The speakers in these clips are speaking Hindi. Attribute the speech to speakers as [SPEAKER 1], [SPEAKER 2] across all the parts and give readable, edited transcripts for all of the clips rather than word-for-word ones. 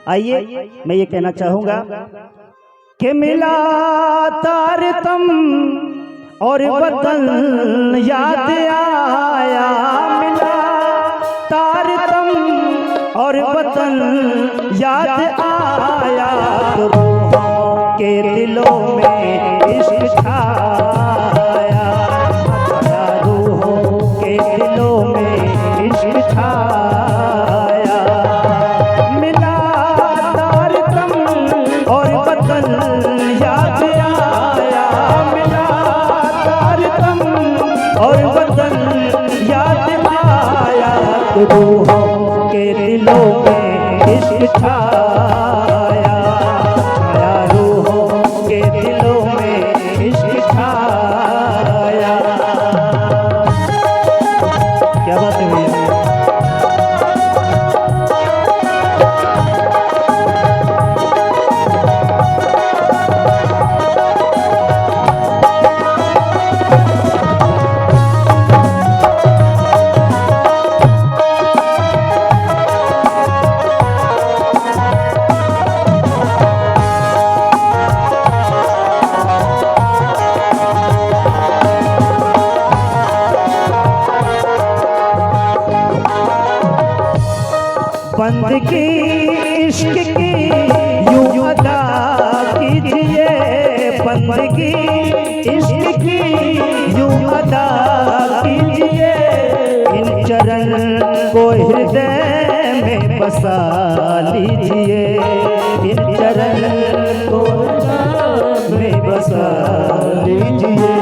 [SPEAKER 1] आइए मैं ये कहना चाहूंगा कि मिला तारतम और वतन याद आया, मिला तारतम और वतन याद आया, तो रूहों के दिलों में इश्क छाया, रूहों के दिलों में इश्क छाया। मिला तारतम और वतन याद आया, मिला तारतम और वतन याद आया, तो रूहों के दिलों में इश्क छाया, छाया रूहों के दिलों में इश्क छाया। क्या बात है भैया। बंदगी इश्क की यूं अदा कीजिए, बंदगी इश्क की यूं अदा कीजिए, इन चरण को हृदय में बसा लीजिए, इन चरण को हृदय में बसा लीजिए।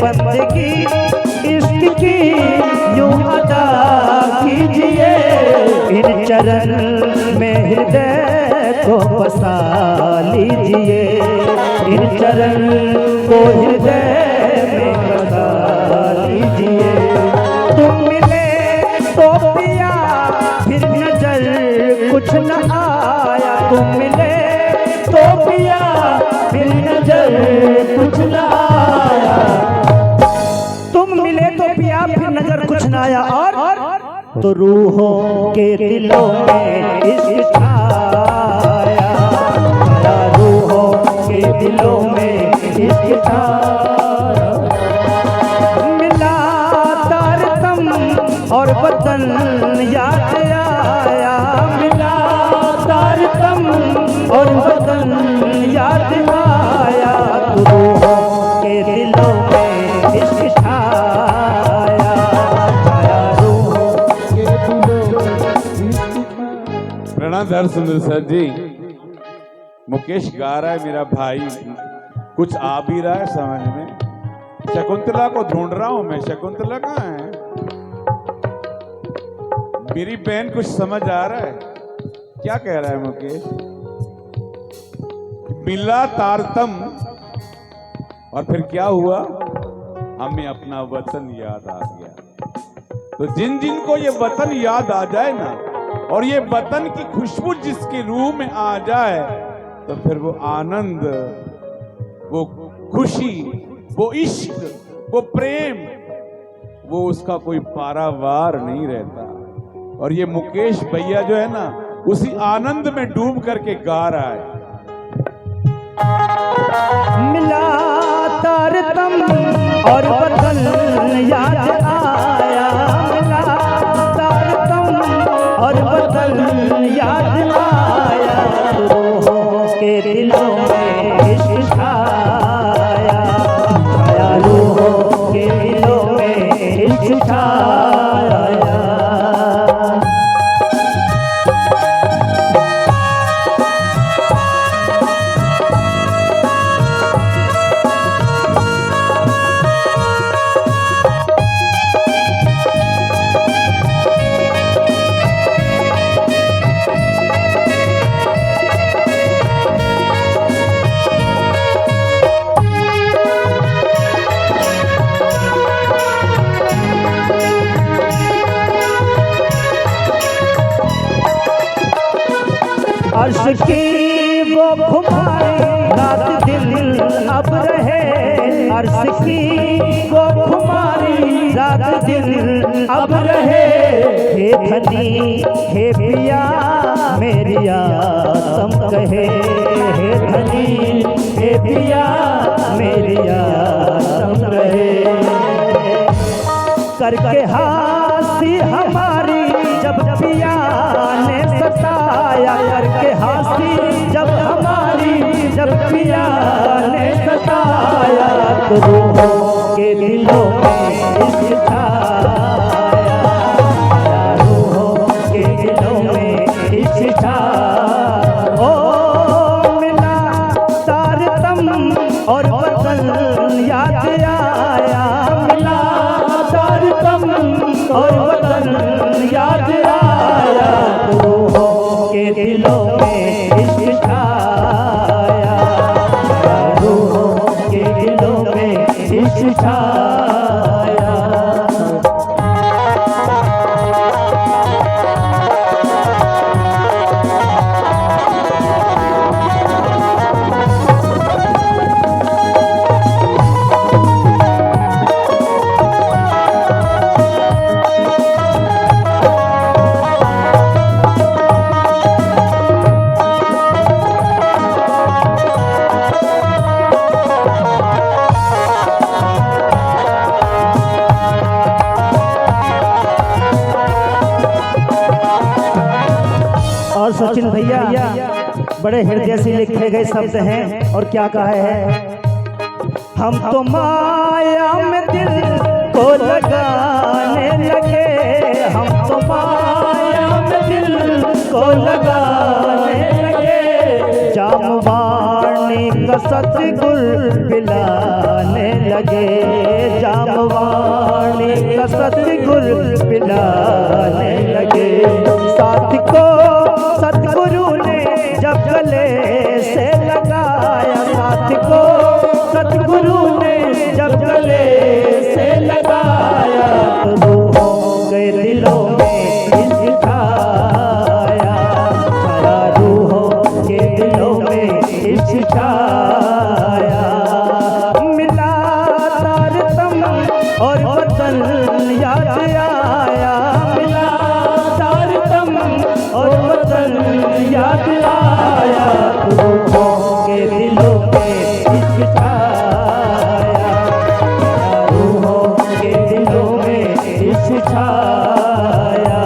[SPEAKER 1] बंदगी इश्क की यूं अदा कीजिए, इन चरण में हृदय को बसा लीजिए, इन चरण को हृदय में बसा लीजिए। तुम मिले तो पिया फिर नजर कुछ न आया, तुम मिले तो पिया फिर नजर कुछ न आया, तुम मिले तो पिया फिर नजर कुछ न आया, और तो रूहों के दिलों में इश्क छाया, रूहों के दिलों में इश्क छाया। मिला तारतम और वतन याद आया, मिला तारतम और वतन याद आया, तो रूहों के दिलों में इश्क छाया, छाया रूहों के दिलों में इश्क।
[SPEAKER 2] प्रणाम हर सुंदर सर जी। मुकेश गा रहा है मेरा भाई, कुछ आ भी रहा है समझ में। शकुंतला को ढूंढ रहा हूं मैं, शकुंतला कहाँ है? मेरी बहन कुछ समझ आ रहा है? क्या कह रहा है मुकेश? मिला तारतम और फिर क्या हुआ? हमें अपना वतन याद आ गया। तो जिन जिन को ये वतन याद आ जाए ना, और ये वतन की खुशबू जिसके रूह में आ जाए, तो फिर वो आनंद, वो खुशी, वो इश्क, वो प्रेम, वो उसका कोई पारावार नहीं रहता। और ये मुकेश भैया जो है ना, उसी आनंद में डूब करके गा रहा है।
[SPEAKER 1] मिला तारतम और वतन याद आया, मिला तारतम और वतन याद आया, रूहों के दिलों में इश्क छाया, छाया रूहों के दिलों में इश्क छाया। हमारी रात दिन अब रहे अर्श की वो खुमारी रात दिन अब रहे हे धनी हे पिया मेरी आसम कहे हे धनी हे पिया मेरी आसम कहे करके हासी हमारी जब पिया ने सताया करके हासी जब हमारी जब पिया ने सताया तो रूहों के दिलों में इश्क छाया रूहों के दिलों में इश्क छाया ओ मिला तारतम और बदन याद आया मिला तारतम और बदन याद आया रूहों के दिलों में इश्क छाया रूहों के दिलों में इश्क छाया। और सचिन भैया बड़े हृदय से लिखे गए शब्द हैं और क्या कहा है हम तो माया में दिल को लगाने लगे हम तो माया में दिल को लगाने लगे जामवाणी का सतगुर पिलाने लगे जामवाणी का सतगुर पिलाने लगे साथ को सतगुरु ने जब गले से लगाया साथ को सतगुरु ने जब गले से लगाया तो रूहों के दिलों में इश्क छाया रूहों के दिलों में इश्क छाया मिला तारतम और बदन याद आया मिला तारतम और बदन याद आया रूहों के दिलों में इश्क छाया रूहों के दिलों में इश्क छाया।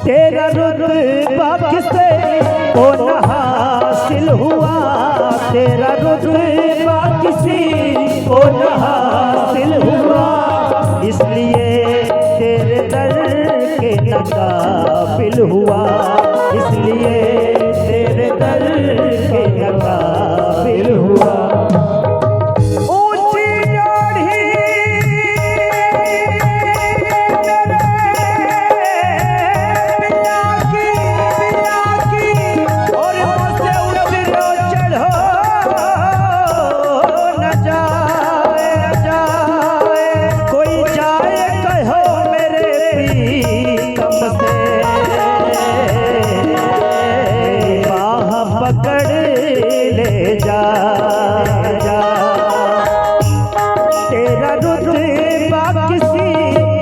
[SPEAKER 1] तेरा रुतबा किसे को न हासिल हुआ तेरा रुतबा किसी को न हासिल हुआ इसलिए तेरे दर के न काबिल हुआ इसलिए तेरे दर के न काबिल हुआ तेरा रुतबा किसी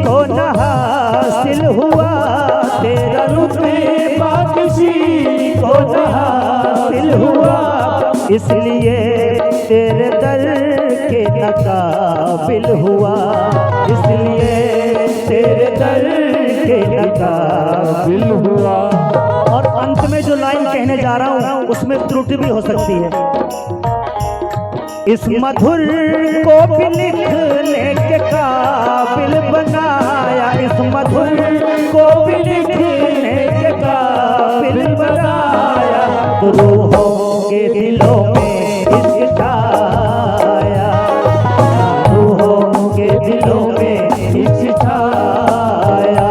[SPEAKER 1] को न हासिल हुआ तेरा रुतबा किसी को न हासिल हुआ इसलिए तेरे दर के न काबिल हुआ इसलिए रहा हूँ उसमें त्रुटि भी हो सकती है। इस मधुर को भी लिखने के काबिल बनाया, इस मधुर को भी लिखने के काबिल बनाया, तो रूहों के दिलों में इश्क छाया, रूहों के दिलों में इश्क छाया।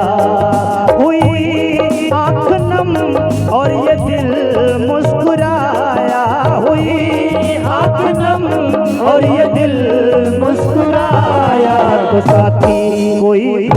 [SPEAKER 1] हुई आँख नम और ये दिल मुस्कुराया, हुई आँख नम और ये दिल मुस्कुराया, तो साथी कोई